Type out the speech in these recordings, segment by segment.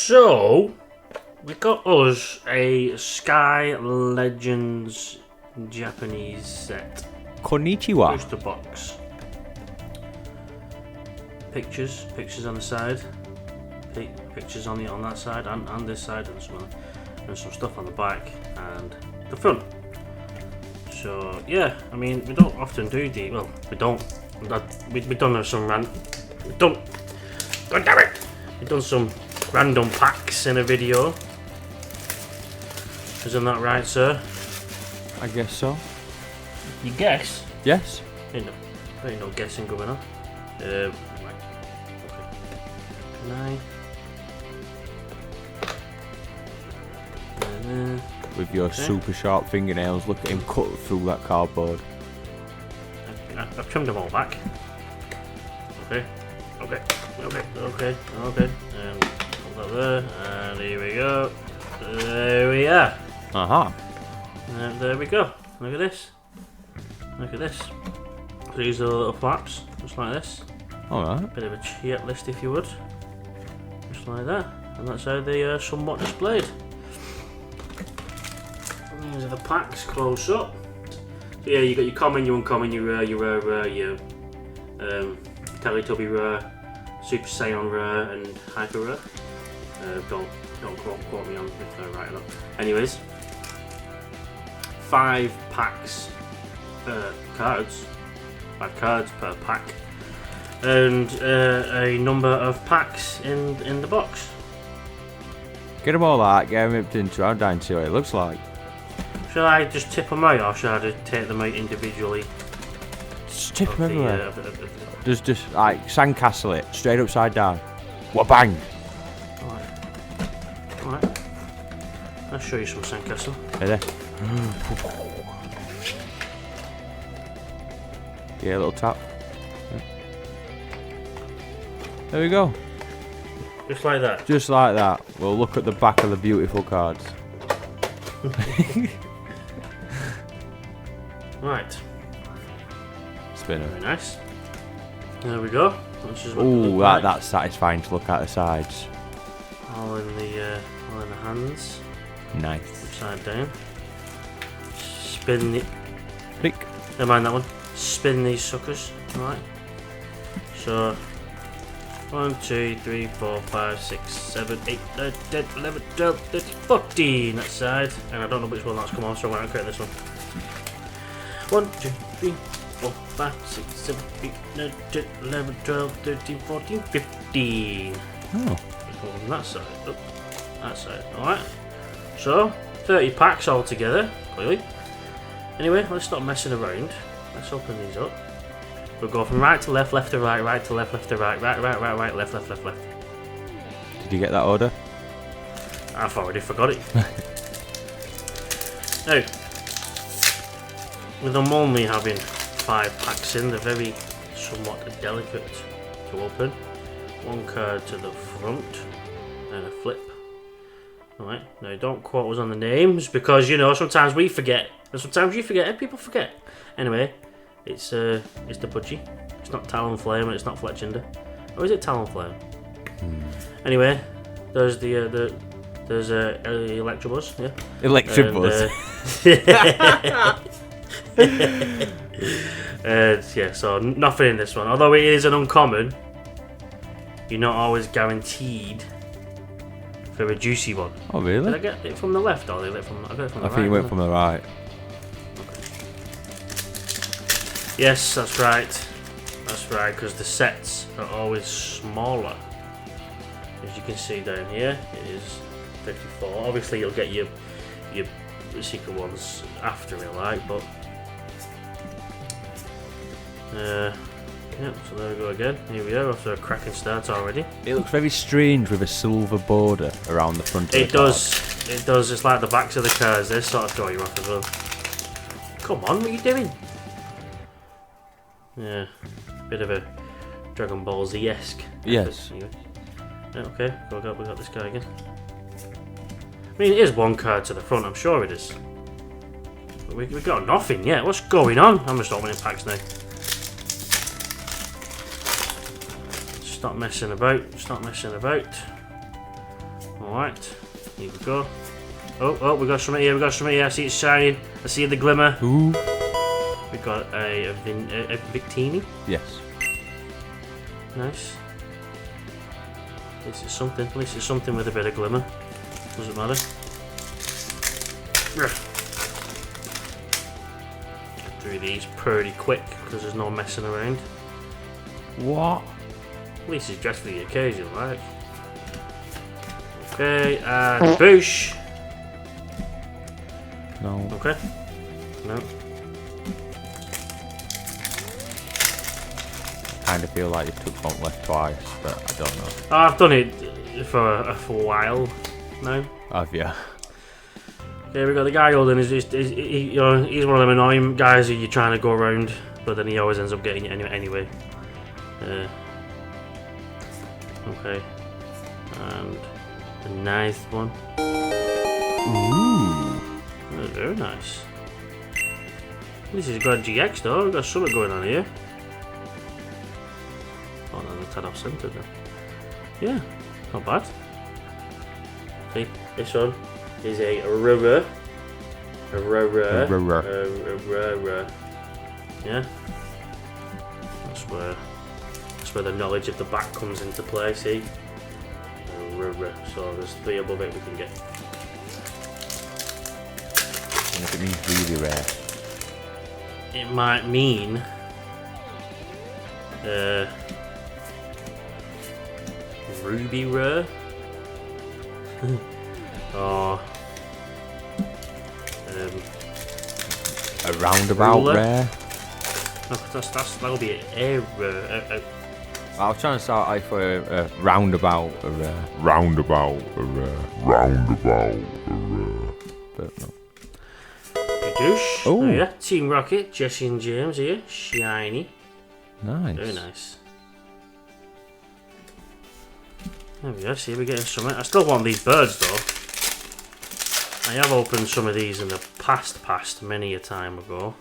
So, we got us a Sky Legends Japanese set. Konnichiwa. Booster box. Pictures on the side. Pictures on that side and this side, and some stuff on the back and the front. So yeah, I mean, we don't often do the, well, we don't. We don't have some God damn it! We've done some random packs in a video. Isn't that right, sir? I guess so. You guess? Yes. Ain't no guessing going on. Right. Okay. Can I? With your super sharp fingernails, look at him cut through that cardboard. I've trimmed them all back. Okay. Put that there, and here we go. There we are. Aha. And there we go. Look at this. So these are the little flaps, just like this. Alright. Bit of a checklist, if you would. Just like that. And that's how they are somewhat displayed. These are the packs close up. So yeah, you got your common, your uncommon, your rare, your Teletubby rare, Super Saiyan rare, and Hyper rare. Don't quote me on if they're right or not. Anyways, 5 packs cards. 5 cards per pack, and a number of packs in the box. Get them all out, get them into our down, see what it looks like. Should I just tip them out, or should I just take them out individually? Just tip them everywhere. Just like sandcastle it, straight upside down. What bang! Alright. I'll show you some sandcastle. Ready? Yeah, a little tap. There we go. Just like that. Just like that. We'll look at the back of the beautiful cards. Right. Spinner. Very nice. There we go. Ooh, that's satisfying to look at the sides. All in the hands. Nice. Upside down. Spin the. Click. Never mind that one. Spin these suckers. Alright. So 1, 2, 3, 4, 5, 6, 7, 8, 9, 10, 11, 12, 13, 14 that side. And I don't know which one that's come off, so I'm going to create this one. 1, 2, 3, 4, 5, 6, 7, 8, 9, 10, 11, 12, 13, 14, 15. Oh. From that side. Oh, that side. Alright. So 30 packs all together, clearly. Anyway, let's stop messing around. Let's open these up. We'll go from right to left, left to right, right to left, left to right, right, left, left. Did you get that order? I've already forgot it. Now, with them only having 5 packs in, they're very somewhat delicate to open. 1 card to the front and a flip. Alright, now don't quote us on the names because you know sometimes we forget. And sometimes you forget and people forget. Anyway, it's the Pudgy. It's not Talonflame and it's not Fletchinder. Or is it Talonflame? Anyway, there's there's Electabuzz, yeah. Electabuzz. Yeah, so nothing in this one. Although it is an uncommon, you're not always guaranteed for a juicy one. Oh really? Did I get it from the left or did I get it from? I got it from the right. I think you went from the right. Yes, that's right. That's right, because the sets are always smaller. As you can see down here, it is 54. Obviously, you'll get your secret ones after it, like, but yeah. So there we go again. Here we are, after a cracking start already. It looks very strange with a silver border around the front of the card. It does. It's like the backs of the cards. They sort of throw you off as well. Come on, what are you doing? Yeah, bit of a Dragon Ball Z-esque. Yes. Anyway. Yeah, okay, we got this guy again. I mean, it is 1 card to the front, I'm sure it is. But we got nothing yet. What's going on? I'm just opening packs now. Stop messing about. Alright, here we go. Oh, we got something here, I see it shining, I see the glimmer. Ooh. We got a Victini. Yes. Nice. This is something, at least it's something with a bit of glimmer. Doesn't matter. Get through these pretty quick, because there's no messing around. What? At least it's dressed for the occasion, right? Okay, and boosh! No. Okay. No. Kind of feel like you took one left twice, but I don't know. I've done it for a while now. Have you? Okay, we got the guy holding. He's one of them annoying guys who you're trying to go around, but then he always ends up getting it anyway. Okay, and a nice one. Ooh. That's very nice. This has got a GX though. We've got something going on here. Oh, no, that's off centre then. Yeah, not bad. See, this one is a rubber. Yeah. That's where the knowledge of the back comes into play. See, so there's 3 above it we can get. And if it means really rare, It might mean ruby rare. Or a roundabout ruler. rare. No, that'll be a rare. I was trying to start like for a roundabout a rare. Roundabout a rare. Roundabout a rare. But no. Douche. Oh. Yeah, Team Rocket, Jesse and James here, shiny. Nice. Very nice. There we go, see we're getting something. I still want these birds though. I have opened some of these in the past many a time ago.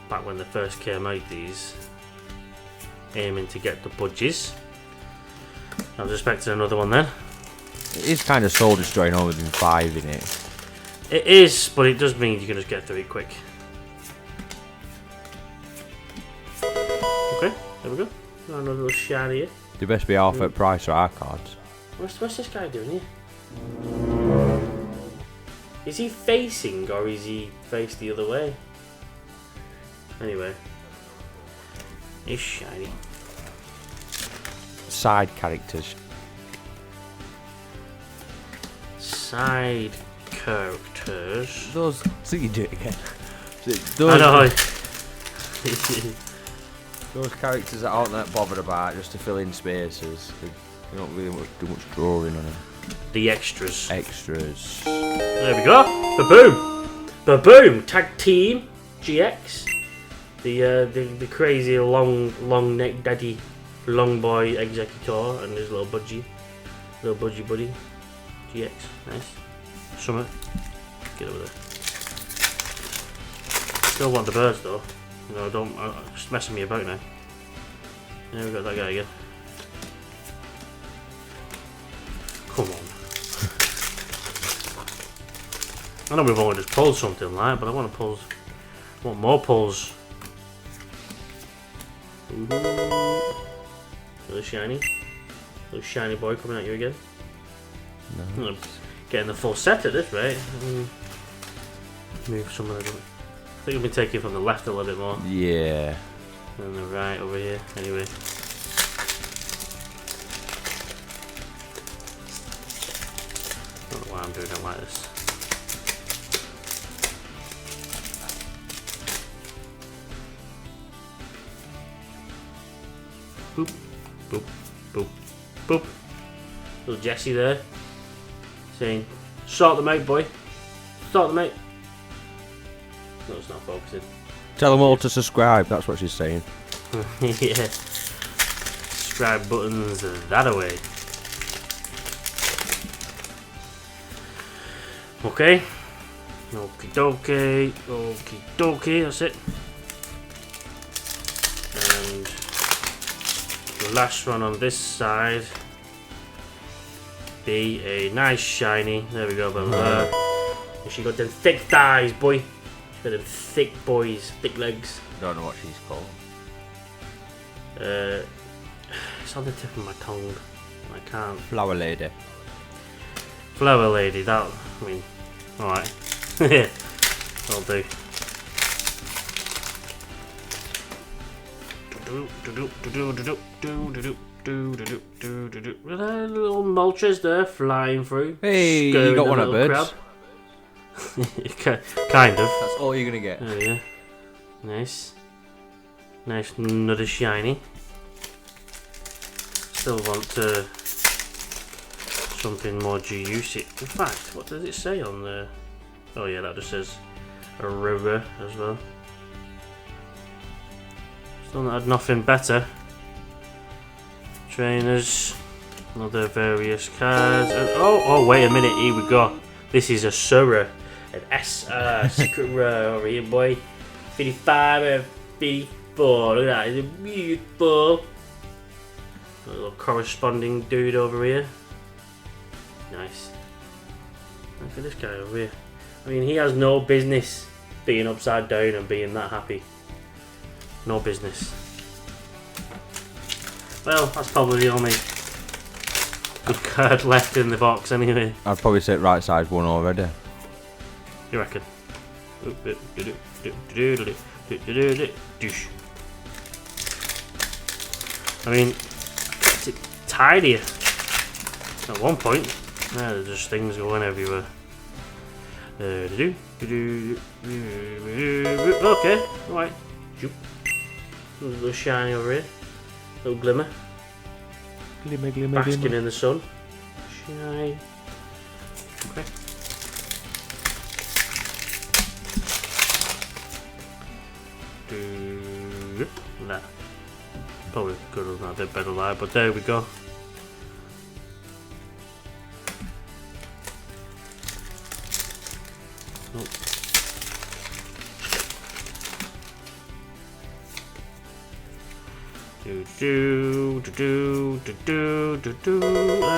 Back when they first came out, these. Aiming to get the budgies. I was expecting another one then. It is kind of soul destroying all within 5 in it. It is, but it does mean you can just get through it quick. Okay, there we go. Another little shiny here. They best be half at price for our cards. What's this guy doing here? Is he facing or is he faced the other way? Anyway. He's shiny. Side characters. Side characters. Those. So you do it again. I know. Those characters that aren't that bothered about just to fill in spaces. They don't really do much drawing on them. The extras. Extras. There we go. Ba-boom. Ba-boom. Tag team GX. The crazy long neck daddy, long boy executor and his little budgie buddy. GX. Nice. Summer. Get over there. Still want the birds though. You know, don't just messing me about now. Yeah, we got that guy again. Come on. I know we've only just pulled something like, but I want to pull. Want more pulls. Ooh. Little shiny. Little shiny boy coming at you again. No. Getting the full set at this rate. Move some of the. I think we've been taking from the left a little bit more. Yeah. And the right over here. Anyway. I don't know why I'm doing it like this. Boop, boop, boop, boop. Little Jesse there saying, sort them out, boy. Sort them out. No, it's not focusing. Tell them all to subscribe, that's what she's saying. Yeah. Subscribe buttons that away. Okay. Okie dokie. Okie dokie, that's it. And the last one on this side be a nice shiny. There we go, Bella. And she got them thick thighs, boy. She got them thick boys, thick legs. Don't know what she's called. It's on the tip of my tongue. I can't. Flower lady. Flower lady, that, I mean, alright. That'll do. Little mulchers there flying through. Hey, you got one of birds. Kind of. That's all you're gonna get. There we go. Nice. Nice, another shiny. Still want something more juicy. In fact, what does it say on there? Oh yeah, that just says a river as well. Still not had nothing better. Trainers, another various cards. And, oh, wait a minute, here we go. This is a Sura, an SR secret rare over here, boy. 55 and 54. Look at that, it's beautiful. A little corresponding dude over here. Nice. Look at this guy over here. I mean, he has no business being upside down and being that happy. No business. Well, that's probably the only good card left in the box anyway. I'd probably say right size one already. You reckon? I mean, I kept it tidy at one point. Now there's just things going everywhere. Okay, alright. A little shiny over here. A little glimmer. Glimmer, glimmer, Basking glimmer. in the sun. Shiny. Okay. Nah. Probably could have done a bit better there, but there we go. Nope. There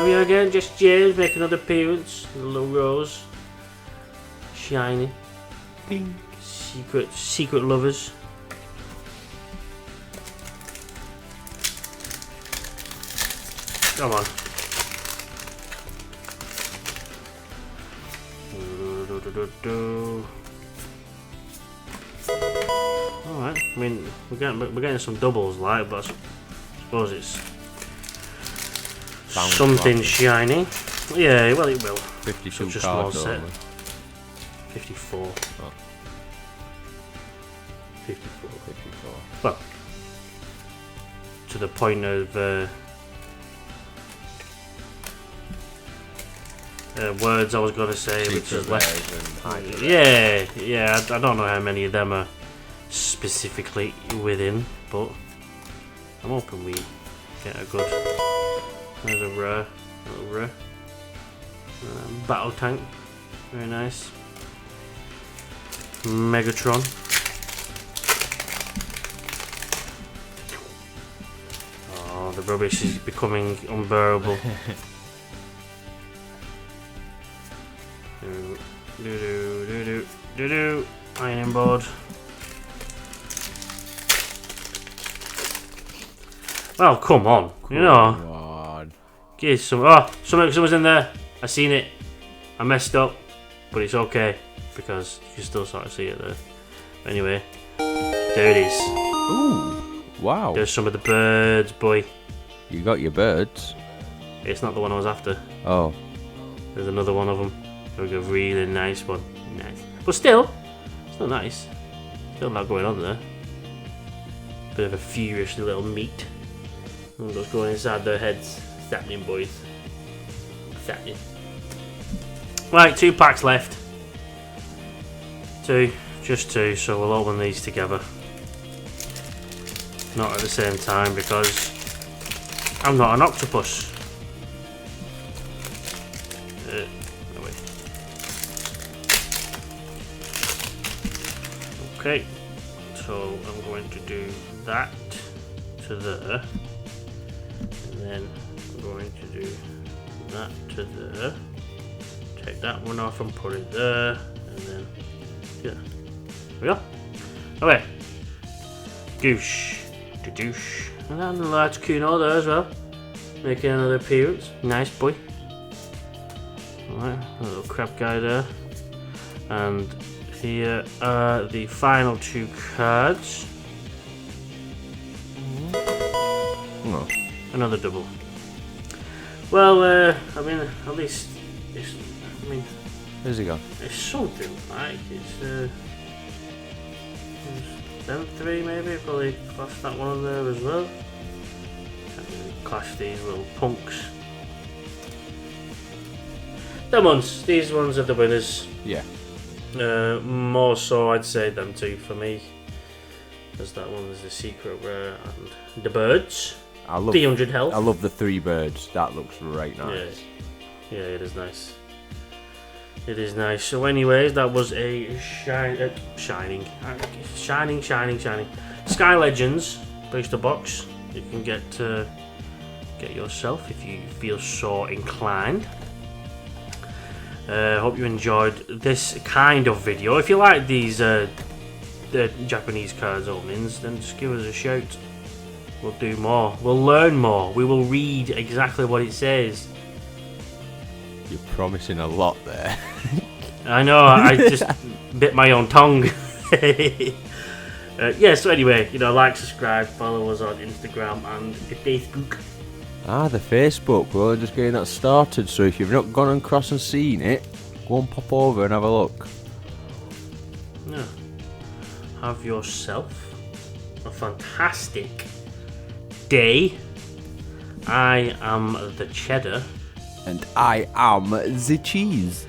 we are again, just James make another appearance. A little rose. Shiny. Bing. Secret lovers. Come on. Alright, I mean we're getting some doubles like, but I suppose it's something shiny. Yeah, well it will. 52 Such a small cards set. only. 54. Oh. 54. 54. Well, to the point of words I was going to say, which is left. Yeah, I don't know how many of them are specifically within, but I'm hoping we get a good. There's a rare, little rare. Battle tank, very nice. Megatron. Oh, the rubbish is becoming unbearable. Ironing board. Well, come on, you know. Give some. Oh, someone's in there. I seen it. I messed up, but it's okay because you can still sort of see it there. But anyway, there it is. Ooh, wow. There's some of the birds, boy. You got your birds. It's not the one I was after. Oh. There's another one of them. Like a really nice one. Nice. But still, still nice. Still a lot going on there. Bit of a furious little meat. And what's going inside their heads. What's happening, boys? What's happening? Right, 2 packs left. 2. Just 2, so we'll open these together. Not at the same time because I'm not an octopus. No way. Okay, so I'm going to do that to there, and then I'm going to do that to there. Take that one off and put it there, and then yeah, there we go. Okay, Goosh, to douche, and then the large Kuno there as well, making another appearance. Nice boy. Alright, a little crab guy there, and here are the final 2 cards. No. Another double. Well, I mean, at least it's. I mean, Where's he gone? it's something like it's. Them 3 maybe. Probably class that one there as well. Clash these little punks. Them ones. These ones are the winners. Yeah. More so, I'd say them 2 for me. As that one is the secret rare and the birds. I love 300 health. I love the 3 birds. That looks right nice. Yeah, it is nice. It is nice. So, anyways, that was a shining Sky Legends booster box. You can get yourself if you feel so inclined. Hope you enjoyed this kind of video. If you like these the Japanese cards openings, then just give us a shout. We'll do more. We'll learn more. We will read exactly what it says. You're promising a lot there. I know, I just bit my own tongue. Yeah, so anyway, like, subscribe, follow us on Instagram and the Facebook. The Facebook. We're only just getting that started, so if you've not gone across and seen it, go and pop over and have a look. Yeah. Have yourself a fantastic day. I am the Cheddar. And I am the cheese.